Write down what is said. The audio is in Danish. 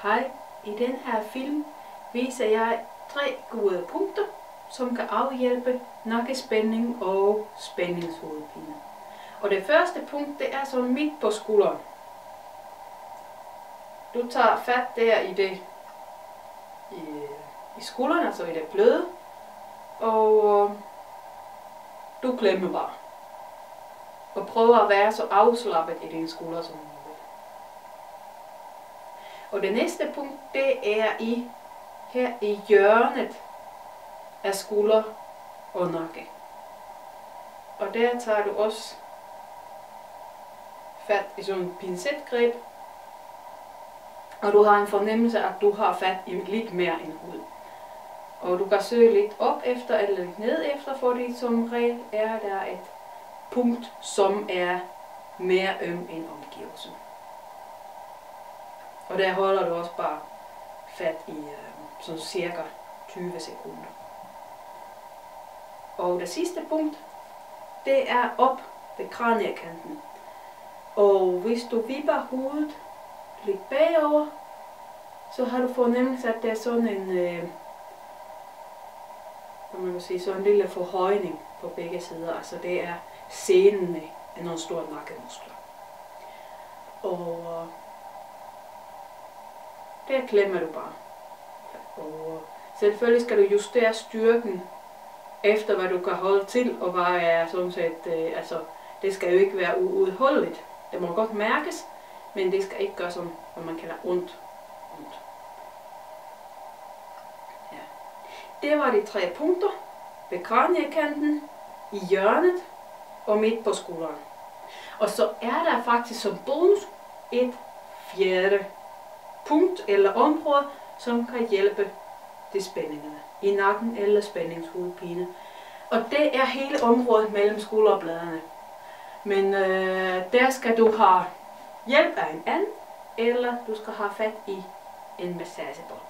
Hej, i den her film viser jeg 3 gode punkter, som kan afhjælpe nakkespænding og spændingshovedpine. Og det første punkt, det er så midt på skulderen. Du tager fat der i skulderen, altså i det bløde, og du klemmer bare. Og prøver at være så afslappet i dine skuldre som muligt. Og det næste punkt, det er her i hjørnet af skulder og nakke. Og der tager du også fat i sådan en pincetgreb, og du har en fornemmelse, at du har fat i lidt mere end hud. Og du kan søge lidt op efter eller lidt ned efter, fordi som regel er der et punkt, som er mere øm end omgivelsen. Og der holder du også bare fat i sådan cirka 20 sekunder. Og det sidste punkt, det er op ved kraniekanten. Og hvis du vipper hovedet lidt bagover, så har du fornemmelse, at det er sådan en, man kan sige, sådan en lille forhøjning på begge sider. Altså det er scenen af nogle store nakkemuskler. Og der klemmer du bare. Og selvfølgelig skal du justere styrken efter hvad du kan holde til, og hvad er sådan set, altså det skal jo ikke være uudholdeligt. Det må godt mærkes, men det skal ikke gøre sådan, hvad man kalder ondt. Ja. Det var de 3 punkter ved kraniekanten, i hjørnet og midt på skulderen. Og så er der faktisk som bonus et 4. punkt eller område, som kan hjælpe til spændingerne i nakken eller spændingshovedpine. Og det er hele området mellem skulderbladene. Men der skal du have hjælp af en anden, eller du skal have fat i en massagebold.